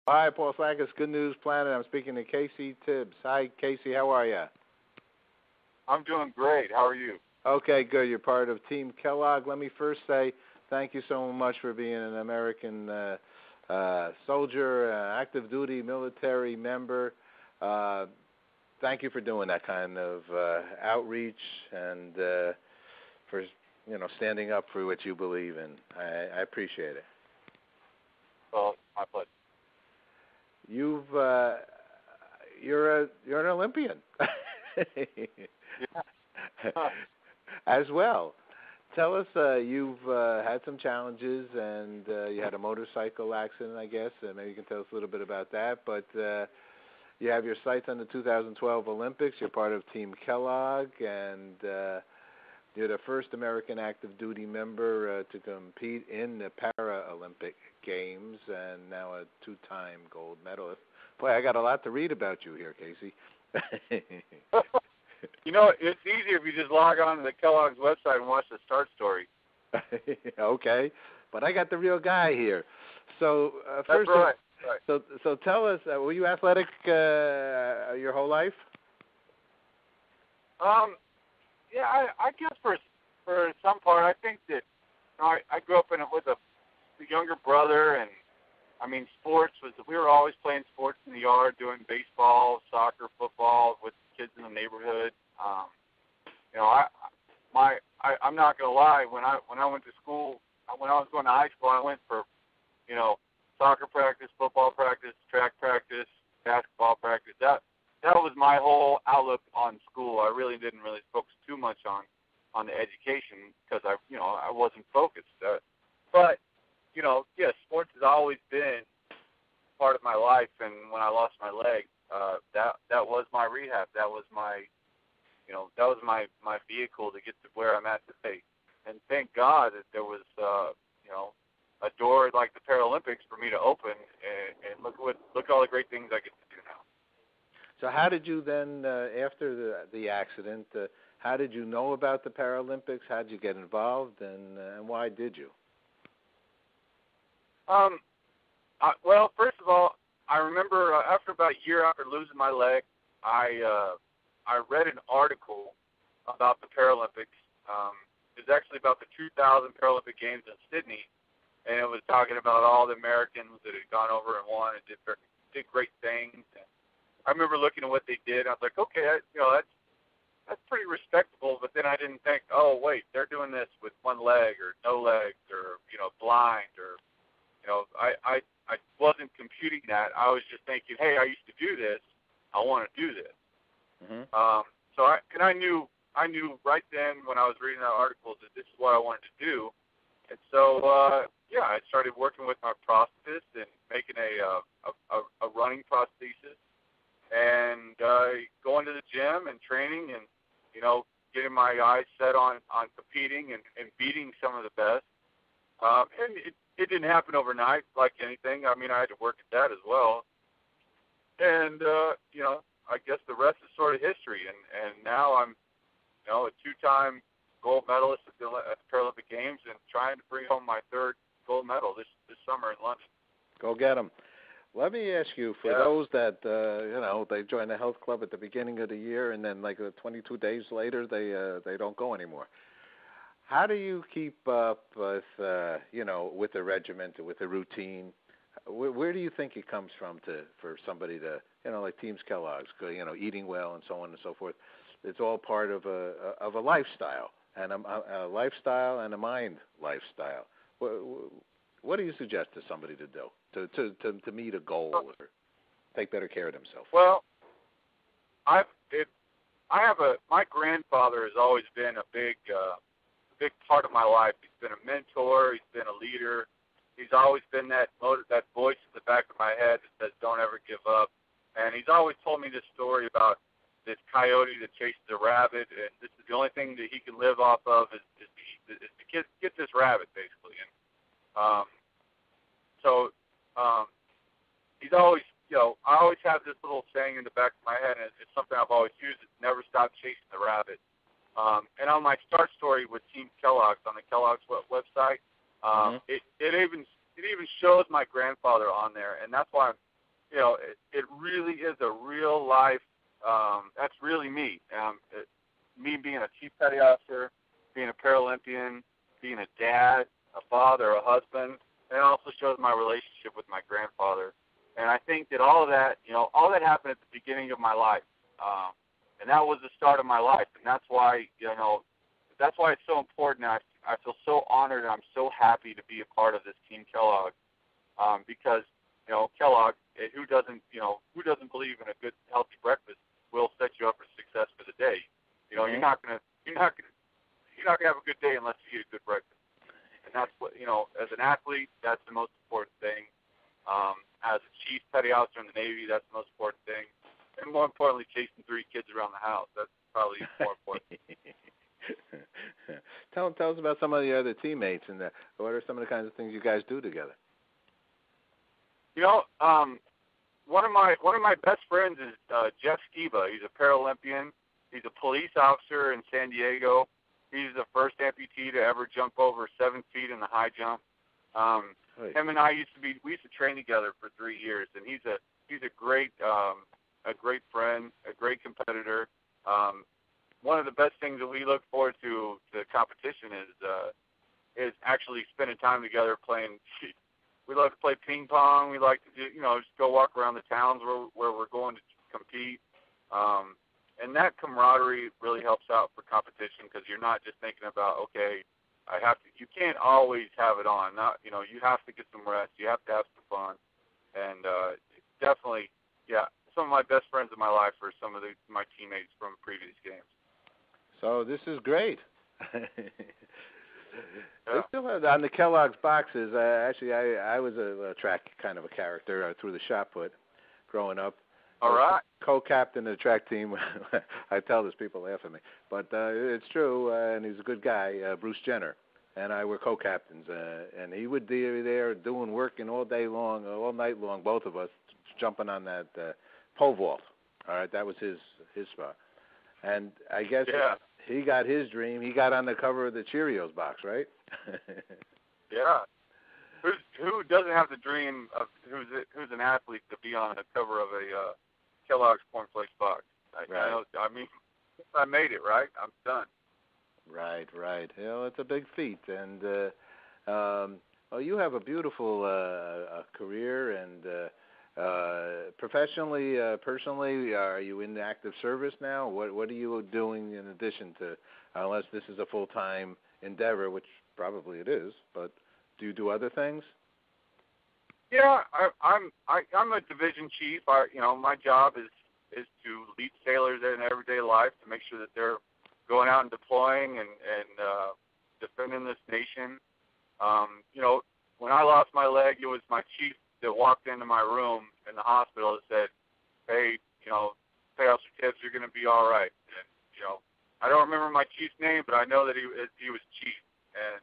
Hi, Paul Sackis, Good News Planet. I'm speaking to Casey Tibbs. Hi, Casey. How are you? I'm doing great. How are you? Okay, good. You're part of Team Kellogg. Let me first say thank you so much for being an American soldier, active duty military member. Thank you for doing that kind of outreach and for standing up for what you believe in. I appreciate it. Well, my pleasure. You're an Olympian. Yeah. As well. Tell us, you've had some challenges, and you had a motorcycle accident, I guess. Maybe you can tell us a little bit about that. But you have your sights on the 2012 Olympics. You're part of Team Kellogg, and you're the first American active duty member to compete in the Paralympic Games, and now a two-time gold medalist. Boy, I got a lot to read about you here, Casey. It's easier if you just log on to the Kellogg's website and watch the start story. Okay, but I got the real guy here. So first, right. So tell us, were you athletic your whole life? Yeah, I guess for some part, I think that I grew up with a younger brother, and I mean, we were always playing sports in the yard, doing baseball, soccer, football with kids in the neighborhood. I'm not gonna lie. When I went to school, when I was going to high school, I went for, soccer practice, football practice, track practice, basketball practice. That was my whole outlook on school. I really didn't focus too much on the education because I wasn't focused. But sports has always been part of my life, and when I lost my leg, that was my rehab. That was my my vehicle to get to where I'm at today. And thank God that there was a door like the Paralympics for me to open, and look all the great things I get to do now. So how did you then, after the accident, how did you know about the Paralympics? How did you get involved, and why did you? Well, first of all, I remember after about a year after losing my leg, I read an article about the Paralympics. It was actually about the 2000 Paralympic Games in Sydney, and it was talking about all the Americans that had gone over and won and did great things. And I remember looking at what they did, and I was like, okay, that's pretty respectable. But then I didn't think, oh wait, they're doing this with one leg or no legs or blind or I wasn't computing that. I was just thinking, hey, I used to do this. I want to do this. Mm-hmm. I knew right then when I was reading that article that this is what I wanted to do. And so, I started working with my prosthetist and making a running prosthesis and going to the gym and training and, getting my eyes set on competing and beating some of the best. And it didn't happen overnight like anything. I mean, I had to work at that as well. And, I guess the rest is sort of history. And now I'm, a two-time gold medalist at the Paralympic Games and trying to bring home my third gold medal this summer in London. Go get them. Let me ask you, for those that, they join the health club at the beginning of the year and then 22 days later they don't go anymore. How do you keep up with, with the regiment, with the routine? Where do you think it comes from for somebody to, like Teams Kellogg's, eating well and so on and so forth? It's all part of a lifestyle, and a lifestyle and a mind lifestyle. What do you suggest to somebody to do to meet a goal or take better care of themselves? Well, my grandfather has always been a big part of my life. He's been a mentor. He's been a leader. He's always been that voice in the back of my head that says, "Don't ever give up." And he's always told me this story about this coyote that chases a rabbit, and this is the only thing that he can live off of is to get this rabbit, basically. And he's always, I always have this little saying in the back of my head, and it's something I've always used: is never stop chasing the rabbit. And on my start story with Team Kellogg's on the Kellogg's website, it even shows my grandfather on there, and that's why it really is a real life. That's really me. Me being a chief petty officer, being a Paralympian, being a dad, a father, a husband, and it also shows my relationship with my grandfather. And I think that all of that, all that happened at the beginning of my life, and that was the start of my life. And that's why, that's why it's so important. I feel so honored, and I'm so happy to be a part of this Team Kellogg, because Kellogg, who doesn't believe in a good, healthy breakfast, will set you up for success for the day. You're not gonna have a good day unless you eat a good breakfast. And that's what, as an athlete, that's the most important thing. As a chief petty officer in the Navy, that's the most important thing. And more importantly, chasing 3 kids around the house. That's probably more important. Tell us about some of the other teammates and what are some of the kinds of things you guys do together? One of my best friends is Jeff Skiba. He's a Paralympian. He's a police officer in San Diego. He's the first amputee to ever jump over 7 feet in the high jump. Him and I used to train together for 3 years, and he's a great friend, a great competitor. One of the best things that we look forward to the competition is actually spending time together playing. We like to play ping pong. We like to just go walk around the towns where we're going to compete. And that camaraderie really helps out for competition because you're not just thinking about, okay, you can't always have it on. You have to get some rest. You have to have some fun. And definitely, some of my best friends in my life are some of my teammates from previous games. So this is great. Yeah. They still have on the Kellogg's boxes. Actually, I was a track kind of a character through the shot put growing up. All right. Co-captain of the track team. I tell this, people laugh at me, but it's true. And he's a good guy, Bruce Jenner, and I were co-captains. And he would be there doing working all day long, all night long. Both of us jumping on that pole vault. All right, that was his spot. And I guess he got his dream. He got on the cover of the Cheerios box, right? Yeah. Who doesn't have the dream of who's an athlete to be on the cover of a Kellogg's cornflakes box? Right. I made it, right? I'm done. Right. It's a big feat, and you have a beautiful career, and professionally, personally, are you in active service now? What are you doing in addition to, unless this is a full-time endeavor, which probably it is, but do you do other things? Yeah, I'm a division chief. My job is to lead sailors in everyday life to make sure that they're going out and deploying and defending this nation. When I lost my leg, it was my chief that walked into my room in the hospital and said, "Hey, Petty Officer Tibbs, you're going to be all right." And I don't remember my chief's name, but I know that he was chief. And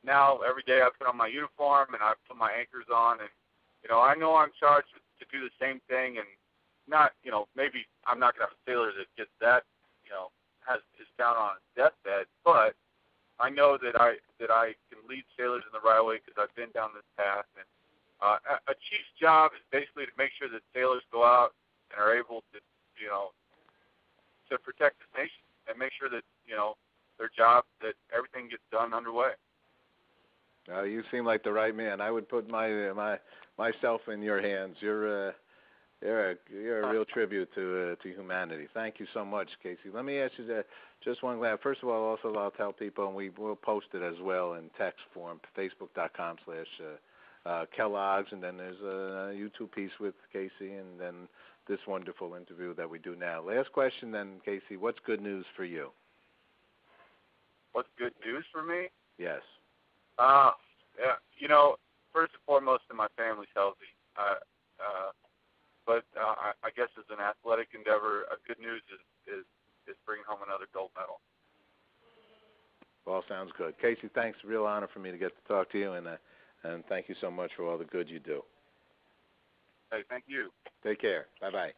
now every day I put on my uniform and I put my anchors on, and I know I'm charged to do the same thing, and not maybe I'm not going to have a sailor that gets that is down on his deathbed, but I know that I can lead sailors in the right way because I've been down this path. And a chief's job is basically to make sure that sailors go out and are able to protect this nation and make sure that their job, that everything gets done underway. You seem like the right man. I would put myself in your hands. You're a real tribute to humanity. Thank you so much, Casey. Let me ask you just one last. First of all, also I'll tell people, and we will post it as well in text form, facebook.com/Kellogg's, and then there's a YouTube piece with Casey, and then this wonderful interview that we do now. Last question, then, Casey. What's good news for you? What's good news for me? Yes. First and foremost, that my family's healthy. But I guess as an athletic endeavor, good news is bringing home another gold medal. Well, sounds good. Casey, thanks. Real honor for me to get to talk to you, and thank you so much for all the good you do. Hey, thank you. Take care. Bye-bye.